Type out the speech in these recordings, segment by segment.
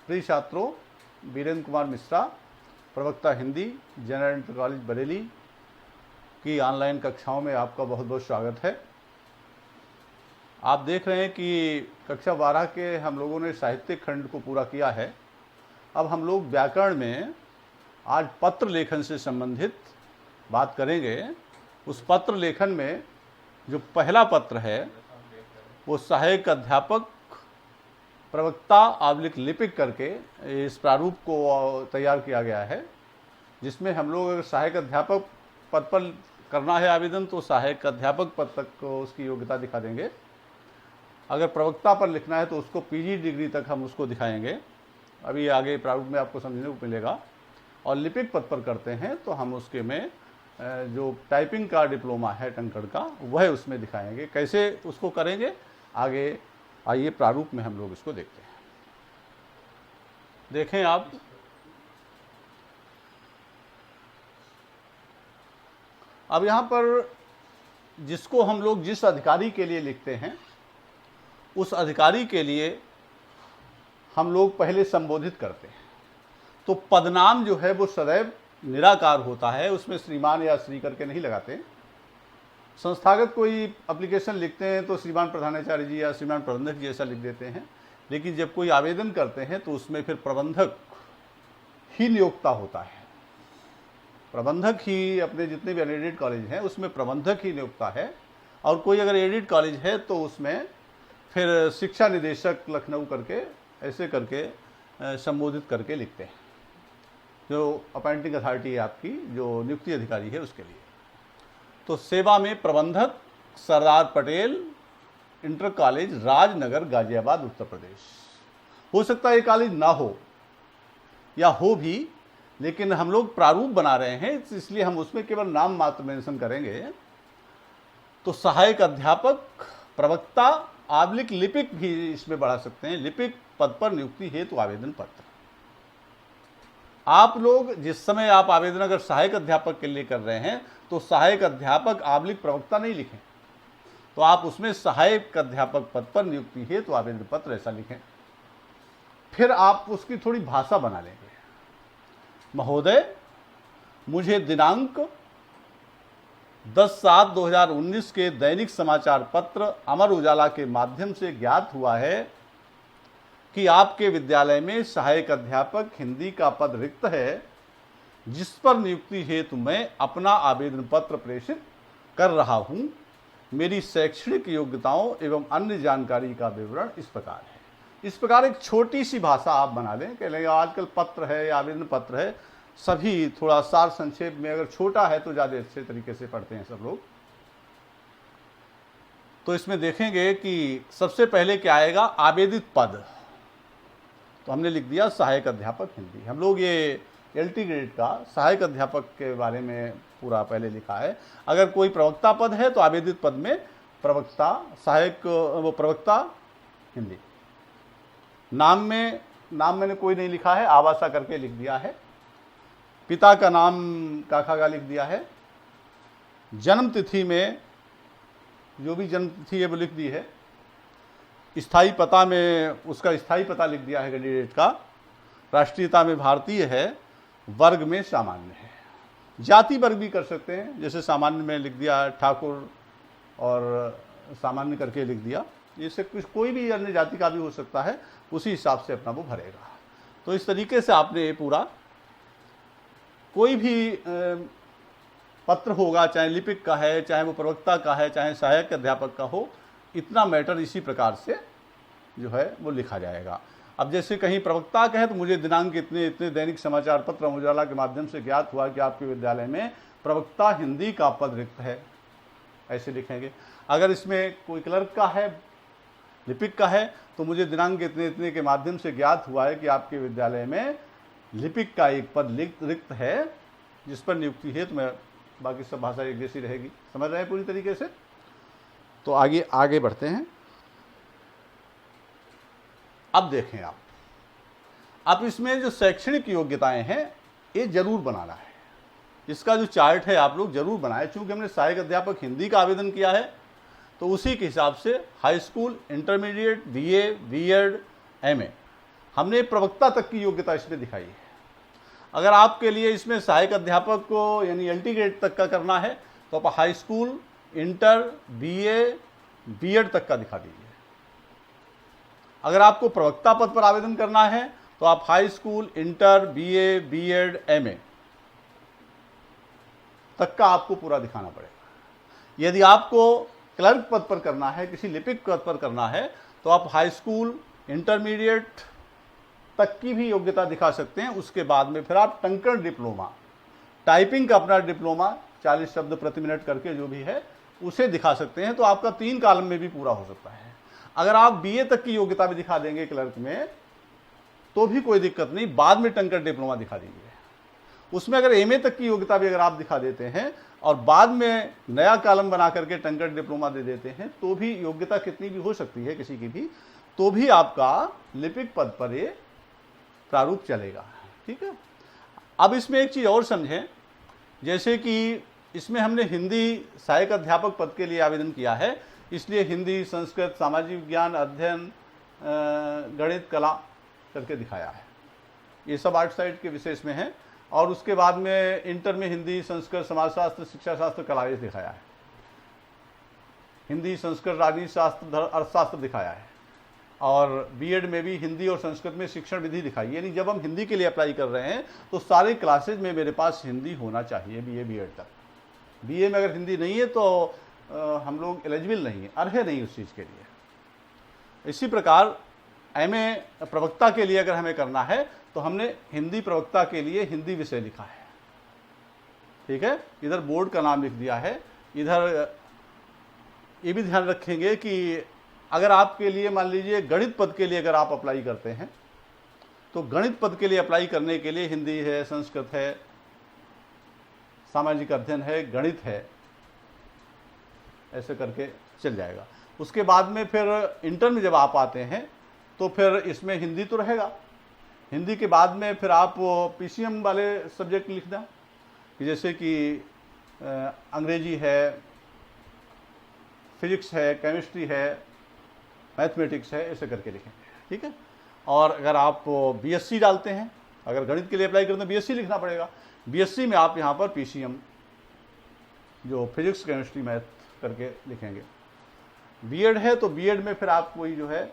प्रिय छात्रों, वीरेंद्र कुमार मिश्रा, प्रवक्ता Hindi, general inter college Bareilly की ऑनलाइन कक्षाओं में आपका बहुत बहुत स्वागत है। आप देख रहे हैं कि कक्षा 12 के हम लोगों ने साहित्यिक खंड को पूरा किया है। अब हम लोग व्याकरण में आज पत्र लेखन से संबंधित बात करेंगे। उस पत्र लेखन में जो पहला पत्र है वो सहायक अध्यापक प्रवक्ता / लिपिक करके इस प्रारूप को तैयार किया गया है, जिसमें हम लोग अगर सहायक अध्यापक पद पर करना है आवेदन तो सहायक अध्यापक पद तक को उसकी योग्यता दिखा देंगे। अगर प्रवक्ता पर लिखना है तो उसको पीजी डिग्री तक हम उसको दिखाएंगे। अभी आगे प्रारूप में आपको समझने को मिलेगा। और लिपिक पद पर करते हैं तो हम उसके में जो टाइपिंग का डिप्लोमा है टंकण का वह उसमें दिखाएंगे। कैसे उसको करेंगे आगे आइए प्रारूप में हम लोग इसको देखते हैं। देखें आप, अब यहाँ पर जिसको हम लोग जिस अधिकारी के लिए लिखते हैं उस अधिकारी के लिए हम लोग पहले संबोधित करते हैं। तो पदनाम जो है वो सदैव निराकार होता है, उसमें श्रीमान या श्री करके नहीं लगाते। संस्थागत कोई एप्लीकेशन लिखते हैं तो श्रीमान प्रधानाचार्य जी या श्रीमान प्रबंधक जी ऐसा लिख देते हैं, लेकिन जब कोई आवेदन करते हैं तो उसमें फिर प्रबंधक ही नियोक्ता होता है। प्रबंधक ही अपने जितने भी अनएडेड कॉलेज हैं उसमें प्रबंधक ही नियोक्ता है। और कोई अगर एडेड कॉलेज है तो उसमें फिर शिक्षा निदेशक लखनऊ करके ऐसे करके संबोधित करके लिखते हैं, जो अपॉइंटिंग अथॉरिटी है आपकी, जो नियुक्ति अधिकारी है उसके लिए। तो सेवा में प्रबंधक सरदार पटेल, इंटर कॉलेज, राजनगर, गाजियाबाद, उत्तर प्रदेश। हो सकता है ये कॉलेज ना हो या हो भी, लेकिन हम लोग प्रारूप बना रहे हैं इसलिए हम उसमें केवल नाम मात्र मेंशन करेंगे। तो सहायक अध्यापक प्रवक्ता / लिपिक भी इसमें बढ़ा सकते हैं। लिपिक पद पर नियुक्ति हेतु आवेदन पत्र। आप लोग जिस समय आप आवेदन अगर सहायक अध्यापक के लिए कर रहे हैं तो सहायक अध्यापक / प्रवक्ता नहीं लिखें, तो आप उसमें सहायक अध्यापक पद पर नियुक्ति हेतु आवेदन पत्र ऐसा लिखें। फिर आप उसकी थोड़ी भाषा बना लेंगे। महोदय, मुझे दिनांक 10/7/2019 के दैनिक समाचार पत्र अमर उजाला के माध्यम से ज्ञात हुआ है कि आपके विद्यालय में सहायक अध्यापक हिंदी का पद रिक्त है, जिस पर नियुक्ति हेतु मैं अपना आवेदन पत्र प्रेषित कर रहा हूं। मेरी शैक्षणिक योग्यताओं एवं अन्य जानकारी का विवरण इस प्रकार है। इस प्रकार एक छोटी सी भाषा आप बना लें। कह लेंगे आजकल पत्र है या आवेदन पत्र है, सभी थोड़ा सार संक्षेप में, अगर छोटा है तो ज़्यादा अच्छे तरीके से पढ़ते हैं सब लोग। तो इसमें देखेंगे कि सबसे पहले क्या आएगा, आवेदित पद। तो हमने लिख दिया सहायक अध्यापक हिंदी। हम लोग ये LT ग्रेड का सहायक अध्यापक के बारे में पूरा पहले लिखा है। अगर कोई प्रवक्ता पद है तो आवेदित पद में प्रवक्ता सहायक वो प्रवक्ता हिंदी। नाम मैंने कोई नहीं लिखा है, आवासा करके लिख दिया है। पिता का नाम काका का लिख दिया है। जन्म तिथि में जो भी जन्म तिथि है वो लिख दी है। स्थायी पता में उसका स्थायी पता लिख दिया है कैंडिडेट का। राष्ट्रीयता में भारतीय है, वर्ग में सामान्य है। जाति वर्ग भी कर सकते हैं, जैसे सामान्य में लिख दिया ठाकुर और सामान्य करके लिख दिया। इससे कुछ कोई भी अन्य जाति का भी हो सकता है, उसी हिसाब से अपना वो भरेगा। तो इस तरीके से आपने ये पूरा कोई भी पत्र होगा, चाहे लिपिक का है, चाहे वो प्रवक्ता का है, चाहे सहायक अध्यापक का हो, इतना मैटर इसी प्रकार से जो है वो लिखा जाएगा। अब जैसे कहीं प्रवक्ता का है तो मुझे दिनांक इतने इतने दैनिक समाचार पत्र अमर उजाला के माध्यम से ज्ञात हुआ कि आपके विद्यालय में प्रवक्ता हिंदी का पद रिक्त है, ऐसे लिखेंगे। अगर इसमें कोई क्लर्क का है, लिपिक का है, तो मुझे दिनांक इतने इतने के माध्यम से ज्ञात हुआ है कि आपके विद्यालय में लिपिक का एक पद रिक्त है, जिस पर नियुक्ति है। तो मैं बाकी सब भाषा एक जैसी रहेगी। समझ रहे हैं पूरी तरीके से? तो आगे बढ़ते हैं। अब देखें आप इसमें जो शैक्षणिक योग्यताएं हैं ये जरूर बनाना है। इसका जो चार्ट है आप लोग जरूर बनाएं। चूंकि हमने सहायक अध्यापक हिंदी का आवेदन किया है तो उसी के हिसाब से high school, intermediate, BA, B.Ed, MA हमने प्रवक्ता तक की योग्यता इसमें दिखाई है। अगर आपके लिए इसमें सहायक अध्यापक को यानी एलटी ग्रेड तक का करना है तो आप high school, inter, BA, BEd तक का दिखा दीजिए। अगर आपको प्रवक्ता पद पर आवेदन करना है तो आप high school, inter, BA, BEd, MA तक का आपको पूरा दिखाना पड़ेगा। यदि आपको क्लर्क पद पर करना है, किसी लिपिक पद पर करना है तो आप हाई स्कूल, इंटरमीडिएट तक की भी योग्यता दिखा सकते हैं। उसके बाद में फिर आप टंकण डिप्लोमा, टाइपिंग का अपना डिप्लोमा 40 शब्द प्रति मिनट करके जो भी है उसे दिखा सकते हैं। तो आपका 3 कॉलम में भी पूरा हो सकता है। अगर आप बीए तक की योग्यता भी दिखा देंगे क्लर्क में तो भी कोई दिक्कत नहीं, बाद में टंकण डिप्लोमा दिखा दीजिए। उसमें अगर एमए तक की योग्यता भी अगर आप दिखा देते हैं और बाद में नया कॉलम बना करके टंकण डिप्लोमा दे देते हैं तो भी योग्यता कितनी भी हो सकती है किसी की भी, तो भी आपका लिपिक पद पर ये प्रारूप चलेगा। ठीक है। अब इसमें एक चीज़ और समझें, जैसे कि इसमें हमने हिंदी सहायक अध्यापक पद के लिए आवेदन किया है, इसलिए हिंदी, संस्कृत, सामाजिक विज्ञान, अध्ययन, गणित, कला करके दिखाया है। ये सब आर्ट साइड के विशेष में है। और उसके बाद में इंटर में हिंदी, संस्कृत, समाजशास्त्र, शिक्षा शास्त्र, कला ये दिखाया है। हिंदी, संस्कृत, राजनीति शास्त्र, अर्थशास्त्र दिखाया है। और बीएड में भी हिंदी और संस्कृत में शिक्षण विधि दिखाई। यानी जब हम हिंदी के लिए अप्लाई कर रहे हैं तो सारे क्लासेज में मेरे पास हिंदी होना चाहिए, बीए बीएड तक। बीए में अगर हिंदी नहीं है तो हम लोग एलिजिबल नहीं है, अर्ह नहीं उस चीज़ के लिए। इसी प्रकार एमए प्रवक्ता के लिए अगर हमें करना है तो हमने हिंदी प्रवक्ता के लिए हिंदी विषय लिखा है। ठीक है। इधर बोर्ड का नाम लिख दिया है। इधर ये भी ध्यान रखेंगे कि अगर आपके लिए मान लीजिए गणित पद के लिए अगर आप अप्लाई करते हैं तो गणित पद के लिए अप्लाई करने के लिए हिंदी है, संस्कृत है, सामाजिक अध्ययन है, गणित है, ऐसे करके चल जाएगा। उसके बाद में फिर इंटर में जब आप आते हैं तो फिर इसमें हिंदी तो रहेगा। हिंदी के बाद में फिर आप पीसीएम वाले सब्जेक्ट लिखना, जैसे कि अंग्रेजी है, फिजिक्स है, केमिस्ट्री है, मैथमेटिक्स है, ऐसे करके लिखेंगे। ठीक है। और अगर आप बीएससी डालते हैं, अगर गणित के लिए अप्लाई करते हैं तो बीएससी लिखना पड़ेगा। बीएससी में आप यहाँ पर पीसीएम जो फिजिक्स, केमिस्ट्री, मैथ करके लिखेंगे। बीएड है तो बीएड में फिर आप वही जो है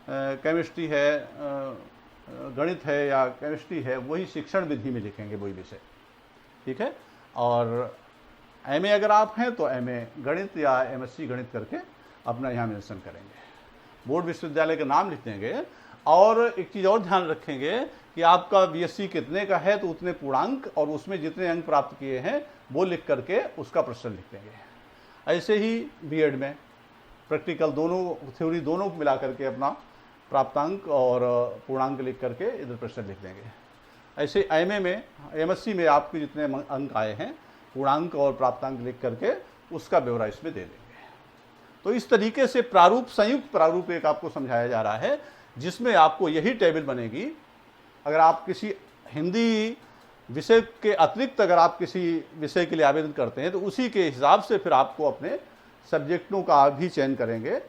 केमिस्ट्री है, गणित है या केमिस्ट्री है, वही शिक्षण विधि में लिखेंगे वही विषय। ठीक है। और एमए अगर आप हैं तो एमए गणित या एमएससी गणित करके अपना यहाँ मेंशन करेंगे। बोर्ड विश्वविद्यालय का नाम लिख देंगे। और एक चीज़ और ध्यान रखेंगे कि आपका बीएससी कितने का है तो उतने पूर्णांक और उसमें जितने अंक प्राप्त किए हैं वो लिख करके उसका प्रश्न लिख देंगे। ऐसे ही बीएड में प्रैक्टिकल दोनों, थ्योरी दोनों मिला करके अपना प्राप्तांक और पूर्णांक लिख करके इधर प्रश्न लिख देंगे। ऐसे एमए में, एमएससी में आपके जितने अंक आए हैं पूर्णांक और प्राप्तांक लिख करके उसका ब्यौरा इसमें दे देंगे। तो इस तरीके से प्रारूप, संयुक्त प्रारूप एक आपको समझाया जा रहा है जिसमें आपको यही टेबल बनेगी। अगर आप किसी हिंदी विषय के अतिरिक्त अगर आप किसी विषय के लिए आवेदन करते हैं तो उसी के हिसाब से फिर आपको अपने सब्जेक्टों का भी चयन करेंगे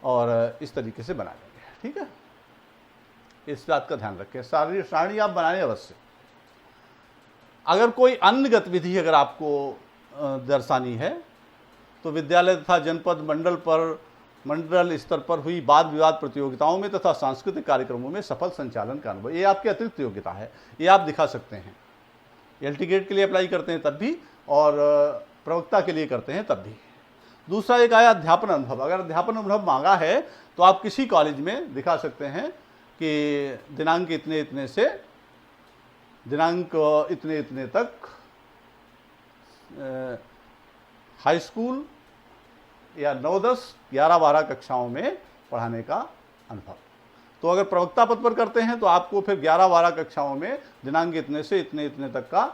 और इस तरीके से बना लेंगे। ठीक है। इस बात का ध्यान रखें। सारणी आप बनाएं अवश्य। अगर कोई अन्य गतिविधि अगर आपको दर्शानी है तो विद्यालय तथा जनपद मंडल स्तर पर हुई वाद विवाद प्रतियोगिताओं में तथा सांस्कृतिक कार्यक्रमों में सफल संचालन का अनुभव, ये आपकी अतिरिक्त योग्यता है, ये आप दिखा सकते हैं। एलटी ग्रेड के लिए अप्लाई करते हैं तब भी और प्रवक्ता के लिए करते हैं तब भी। दूसरा एक आया अध्यापन अनुभव। अगर अध्यापन अनुभव मांगा है तो आप किसी कॉलेज में दिखा सकते हैं कि दिनांक इतने इतने से दिनांक इतने इतने तक हाई स्कूल या 9, 10, 11, 12 कक्षाओं में पढ़ाने का अनुभव। तो अगर प्रवक्ता पद पर करते हैं तो आपको फिर 11, 12 कक्षाओं में दिनांक इतने से इतने इतने तक का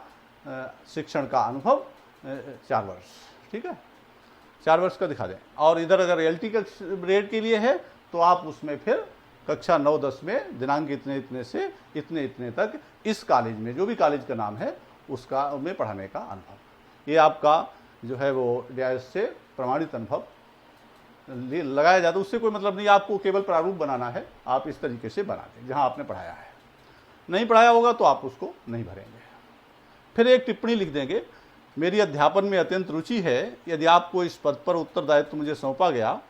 शिक्षण का अनुभव 4 वर्ष। ठीक है। 4 वर्ष का दिखा दें। और इधर अगर एलटी ग्रेड के लिए है तो आप उसमें फिर कक्षा 9, 10 में दिनांक इतने इतने से इतने इतने तक इस कॉलेज में, जो भी कॉलेज का नाम है उसका में पढ़ाने का अनुभव। ये आपका जो है वो DIS से प्रमाणित अनुभव लगाया जाता है उससे कोई मतलब नहीं, आपको केवल प्रारूप बनाना है, आप इस तरीके से बना दें जहाँ आपने पढ़ाया है। नहीं पढ़ाया होगा तो आप उसको नहीं भरेंगे। फिर एक टिप्पणी लिख देंगे, मेरी अध्यापन में अत्यंत रुचि है, यदि आपको इस पद पर उत्तरदायित्व मुझे सौंपा गया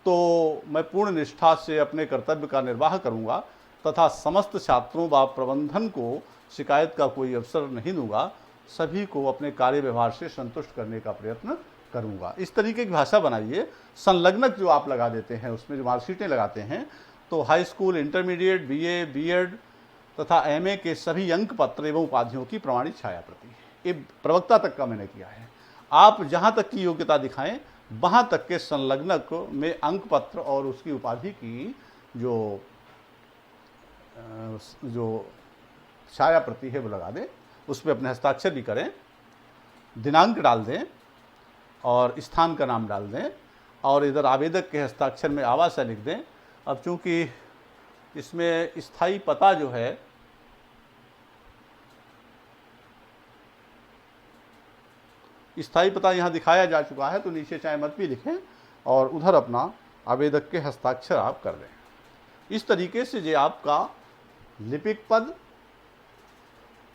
तो मैं पूर्ण निष्ठा से अपने कर्तव्य का निर्वाह करूंगा तथा समस्त छात्रों व प्रबंधन को शिकायत का कोई अवसर नहीं दूंगा, सभी को अपने कार्य व्यवहार से संतुष्ट करने का प्रयत्न करूंगा। इस तरीके की भाषा बनाइए। संलग्नक जो आप लगा देते हैं उसमें जो मार्कशीटें लगाते हैं, तो high school, intermediate, BA, BEd तथा एमए के सभी अंक पत्र एवं उपाधियों की प्रमाणित छाया प्रति, ये प्रवक्ता तक का मैंने किया है। आप जहाँ तक की योग्यता दिखाएं वहाँ तक के संलग्नक में अंक पत्र और उसकी उपाधि की जो छाया प्रति है वो लगा दें, उसमें अपने हस्ताक्षर भी करें, दिनांक डाल दें और स्थान का नाम डाल दें और इधर आवेदक के हस्ताक्षर में आवास लिख दें। अब चूंकि इसमें स्थायी पता जो है स्थायी पता यहाँ दिखाया जा चुका है, तो नीचे चाहे मत भी लिखें और उधर अपना आवेदक के हस्ताक्षर आप कर दें। इस तरीके से जो आपका लिपिक पद,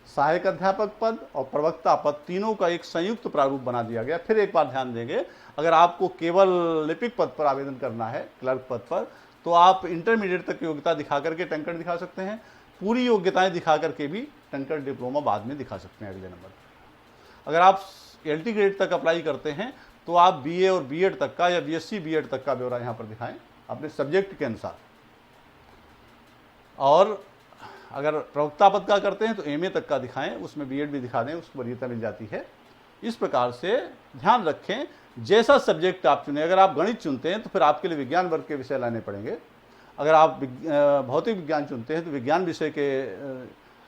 सहायक अध्यापक पद और प्रवक्ता पद तीनों का एक संयुक्त प्रारूप बना दिया गया। फिर एक बार ध्यान देंगे, अगर आपको केवल लिपिक पद पर आवेदन करना है, क्लर्क पद पर, तो आप इंटरमीडिएट तक योग्यता दिखा करके टंकण दिखा सकते हैं, पूरी योग्यताएं दिखा करके भी टंकण डिप्लोमा बाद में दिखा सकते हैं अगले नंबर पर। अगर आप एलटी ग्रेड तक अप्लाई करते हैं तो आप बीए और बीएड तक का या बीएससी बीएड तक का ब्यौरा यहाँ पर दिखाएं अपने सब्जेक्ट के अनुसार। और अगर प्रवक्ता पद का करते हैं तो एमए तक का दिखाएं, उसमें बीएड भी दिखा दें, उसको वरीयता मिल जाती है। इस प्रकार से ध्यान रखें, जैसा सब्जेक्ट आप चुने, अगर आप गणित चुनते हैं तो फिर आपके लिए विज्ञान वर्ग के विषय लाने पड़ेंगे। अगर आप भौतिक विज्ञान चुनते हैं तो विज्ञान विषय के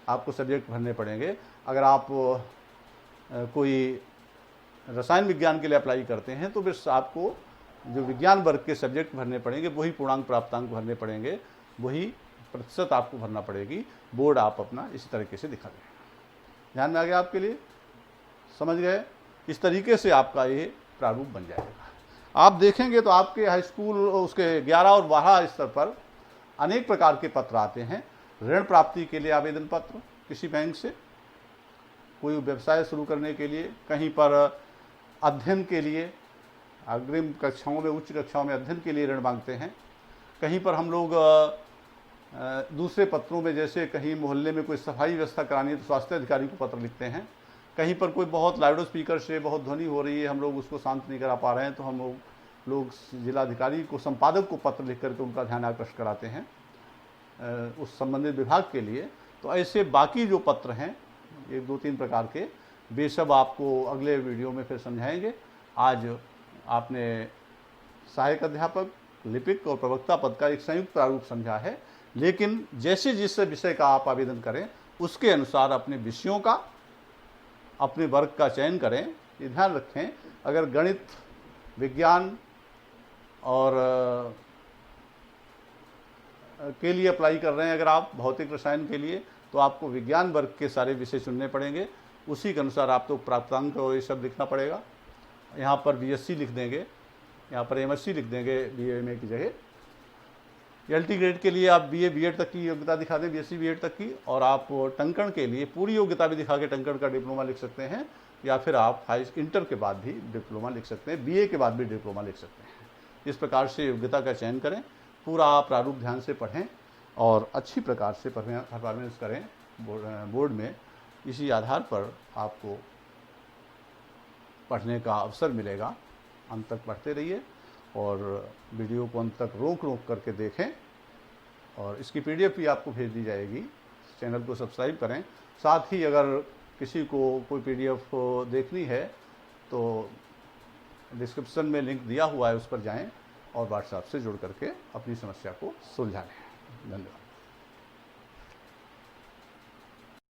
आपको सब्जेक्ट भरने पड़ेंगे। अगर आप कोई रसायन विज्ञान के लिए अप्लाई करते हैं तो फिर आपको जो विज्ञान वर्ग के सब्जेक्ट भरने पड़ेंगे, वही पूर्णांक प्राप्तांक भरने पड़ेंगे, वही प्रतिशत आपको भरना पड़ेगी। बोर्ड आप अपना इसी तरीके से दिखा दें। ध्यान में आ गया आपके लिए, समझ गए? इस तरीके से आपका ये प्रारूप बन जाएगा। आप देखेंगे तो आपके हाई स्कूल उसके 11 और 12 स्तर पर अनेक प्रकार के पत्र आते हैं। ऋण प्राप्ति के लिए आवेदन पत्र किसी बैंक से, कोई व्यवसाय शुरू करने के लिए, कहीं पर अध्ययन के लिए, अग्रिम कक्षाओं में, उच्च कक्षाओं में अध्ययन के लिए ऋण मांगते हैं। कहीं पर हम लोग दूसरे पत्रों में, जैसे कहीं मोहल्ले में कोई सफाई व्यवस्था करानी है तो स्वास्थ्य अधिकारी को पत्र लिखते हैं। कहीं पर कोई बहुत लाउड स्पीकर से बहुत ध्वनि हो रही है, हम लोग उसको शांत नहीं करा पा रहे हैं, तो हम लोग जिलाधिकारी को, संपादक को पत्र लिख करके उनका ध्यान आकर्षित कराते हैं उस संबंधित विभाग के लिए। तो ऐसे बाकी जो पत्र हैं, ये 2-3 प्रकार के, वे सब आपको अगले वीडियो में फिर समझाएंगे। आज आपने सहायक अध्यापक, लिपिक और प्रवक्ता पद का एक संयुक्त प्रारूप समझा है, लेकिन जैसे जिस विषय का आप आवेदन करें उसके अनुसार अपने विषयों का, अपने वर्ग का चयन करें। ये ध्यान रखें, अगर गणित, विज्ञान और के लिए अप्लाई कर रहे हैं, अगर आप भौतिक रसायन के लिए, तो आपको विज्ञान वर्ग के सारे विषय चुनने पड़ेंगे। उसी के अनुसार आपको प्राप्तांक और ये सब लिखना पड़ेगा। यहाँ पर बीएससी लिख देंगे, यहाँ पर एमएससी लिख देंगे बीएमए की जगह। एलटी ग्रेड के लिए आप बीए बीएड तक की योग्यता दिखा दें, बीएससी बीएड तक की, और आप टंकण के लिए पूरी योग्यता भी दिखा के टंकण का डिप्लोमा लिख सकते हैं, या फिर आप हाई इंटर के बाद भी डिप्लोमा लिख सकते हैं, बीए के बाद भी डिप्लोमा लिख सकते हैं। इस प्रकार से योग्यता का चयन करें, पूरा प्रारूप ध्यान से पढ़ें और अच्छी प्रकार से परफॉर्मेंस करें बोर्ड में। इसी आधार पर आपको पढ़ने का अवसर मिलेगा। अंत तक पढ़ते रहिए और वीडियो को अंत तक रोक करके देखें, और इसकी पीडीएफ भी आपको भेज दी जाएगी। चैनल को सब्सक्राइब करें। साथ ही अगर किसी को कोई पीडीएफ देखनी है तो डिस्क्रिप्शन में लिंक दिया हुआ है, उस पर जाएं और व्हाट्सएप से जुड़ करके अपनी समस्या को सुलझा लें। धन्यवाद।